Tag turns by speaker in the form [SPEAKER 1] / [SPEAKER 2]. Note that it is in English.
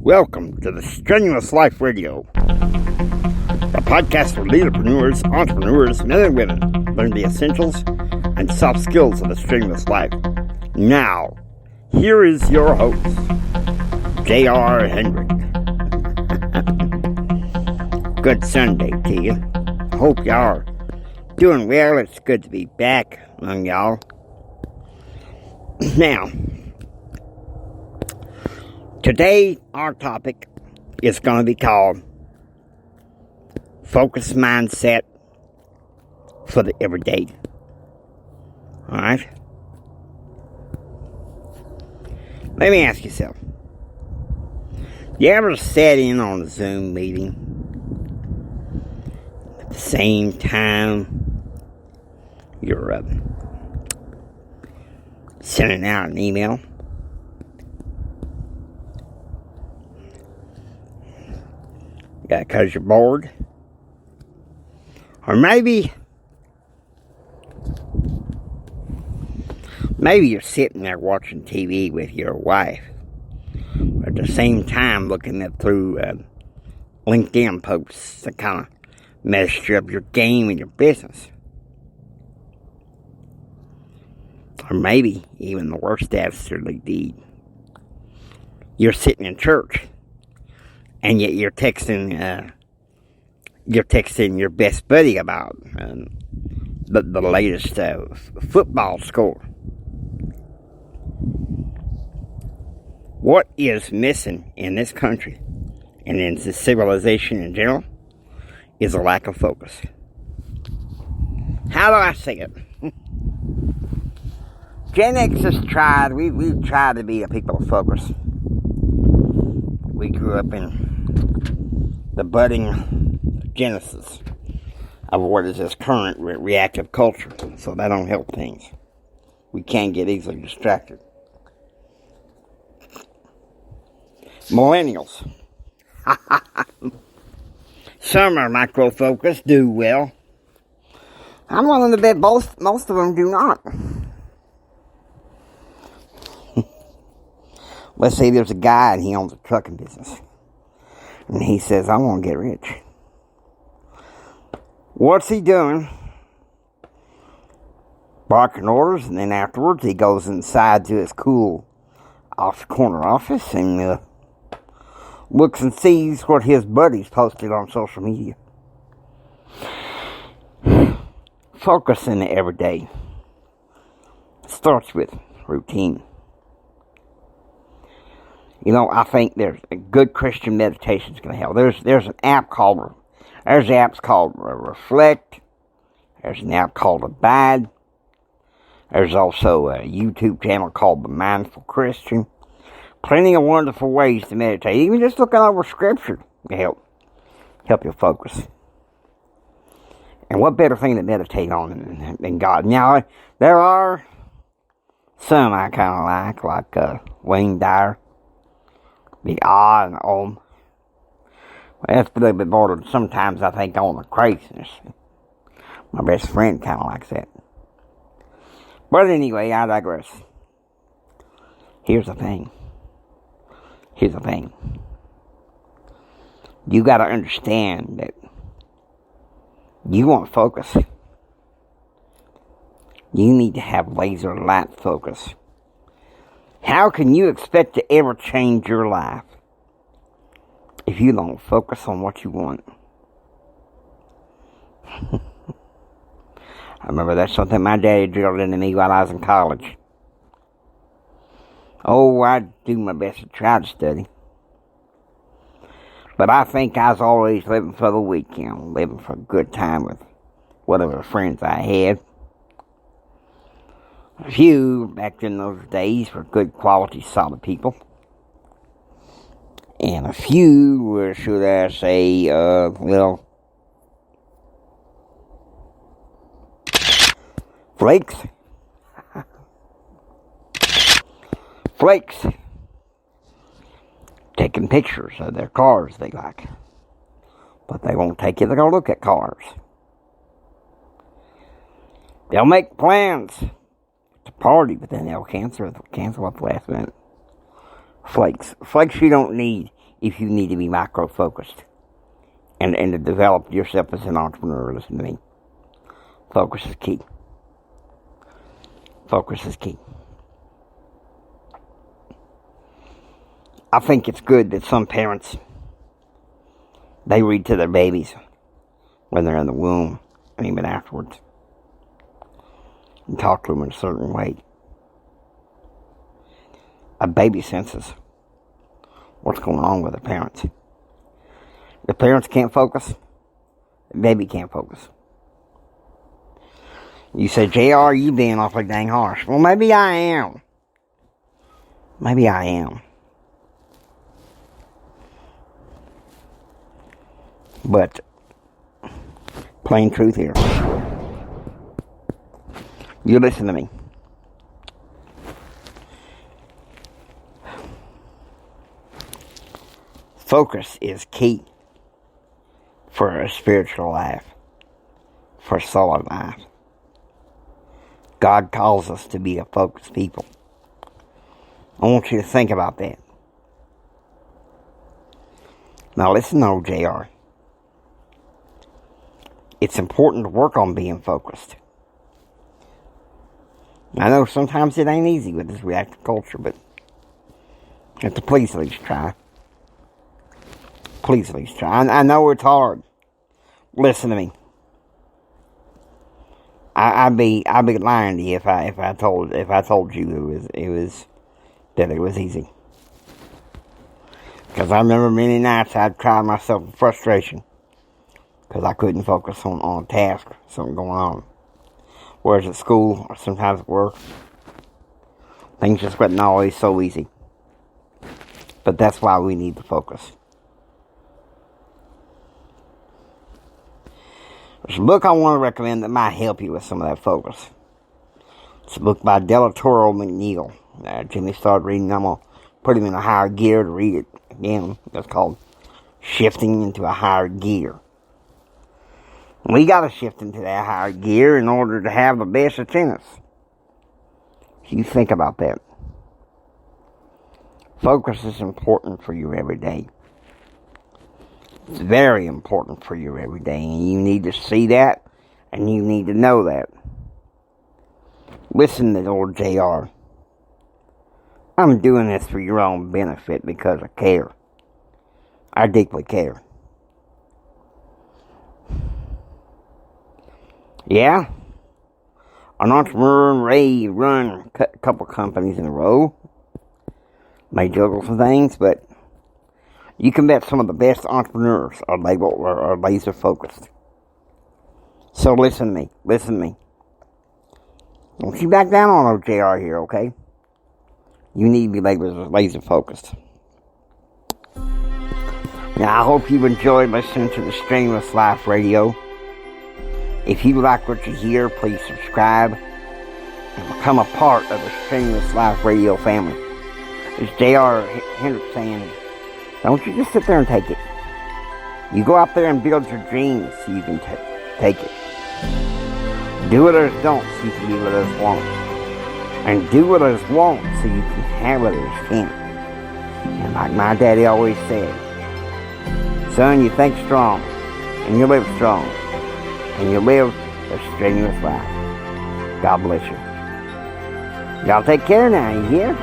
[SPEAKER 1] Welcome to the Strenuous Life Radio, a podcast for leaderpreneurs, entrepreneurs, men and women learn the essentials and soft skills of the strenuous life. Now, here is your host, J.R. Hendrick. Good Sunday to you. Hope y'all are doing well. It's good to be back among y'all. Now, today, our topic is going to be called Focus Mindset for the Everyday. Alright? Let me ask yourself. You ever sat in on a Zoom meeting at the same time you're sending out an email? Because you're bored? Or maybe you're sitting there watching TV with your wife, or at the same time looking through LinkedIn posts that kind of measure up your game and your business. Or maybe even the worst dastardly deed. You're sitting in church, and yet you're texting your best buddy about the latest football score. What is missing in this country and in this civilization in general is a lack of focus. How do I say it? Gen X has tried. We've tried to be a people of focus. We grew up in the budding genesis of what is this current reactive culture, so that don't help things. We can't get easily distracted. Millennials. Some are micro-focused, do well. I'm willing to bet most of them do not. Let's say there's a guy and he owns a trucking business. And he says, I want to get rich. What's he doing? Barking orders, and then afterwards he goes inside to his cool off-corner office and looks and sees what his buddies posted on social media. Focus in the everyday. Starts with routine. You know, I think there's a good Christian meditation is going to help. There's an app called, there's apps called Reflect. There's an app called Abide. There's also a YouTube channel called The Mindful Christian. Plenty of wonderful ways to meditate. Even just looking over scripture can help you focus. And what better thing to meditate on than God? Now, there are some I kind of like Wayne Dyer. The ah and the om. Well, that's a little bit more than sometimes I think on the craziness. My best friend kind of likes that. But anyway, I digress. Here's the thing. You got to understand that you want to focus. You need to have laser light focus. How can you expect to ever change your life if you don't focus on what you want? I remember that's something my daddy drilled into me while I was in college. Oh, I do my best to try to study. But I think I was always living for the weekend, living for a good time with whatever friends I had. A few back in those days were good quality, solid people. And a few were, should I say, flakes. Flakes. Taking pictures of their cars they like. But they won't take you to go look at cars. They'll make plans to party, but then they'll cancel at the last minute. Flakes you don't need if you need to be micro-focused and to develop yourself as an entrepreneur. Listen to me. Focus is key. Focus is key. I think it's good that some parents, they read to their babies when they're in the womb and even afterwards, and talk to them in a certain way. A baby senses what's going on with the parents. The parents can't focus, the baby can't focus. You say, JR, you being awfully dang harsh. Well, maybe I am. Maybe I am. But, plain truth here. You listen to me. Focus is key for a spiritual life, for a solid life. God calls us to be a focused people. I want you to think about that. Now listen though, JR. It's important to work on being focused. I know sometimes it ain't easy with this reactive culture, but you have to please at least try. Please at least try. I know it's hard. Listen to me. I'd be lying to you if I told you it was easy. Because I remember many nights I'd cry myself in frustration because I couldn't focus on a task, something going on. Whereas at school or sometimes at work, things just wasn't always so easy. But that's why we need to focus. There's a book I want to recommend that might help you with some of that focus. It's a book by Delatoro McNeil. Jimmy started reading. I'm going to put him in a higher gear to read it again. It's called Shifting into a Higher Gear. We got to shift into that higher gear in order to have the best attendance. You think about that. Focus is important for you every day. It's very important for you every day, and you need to see that, and you need to know that. Listen to old JR. I'm doing this for your own benefit because I care. I deeply care. Yeah, an entrepreneur and Ray run a couple companies in a row. May juggle some things, but you can bet some of the best entrepreneurs are laser focused. So listen to me. Listen to me. Don't you back down on OJR here, okay? You need to be laser focused. Now, I hope you've enjoyed listening to the Strenuous Life Radio. If you like what you hear, please subscribe and become a part of the Strenuous Life Radio family. It's J.R. Hendricks saying, don't you just sit there and take it. You go out there and build your dreams so you can take it. Do what others don't so you can be what others want. And do what others want so you can have what others can't. And like my daddy always said, son, you think strong, and you live strong, and you live a strenuous life. God bless you. Y'all take care now, you hear?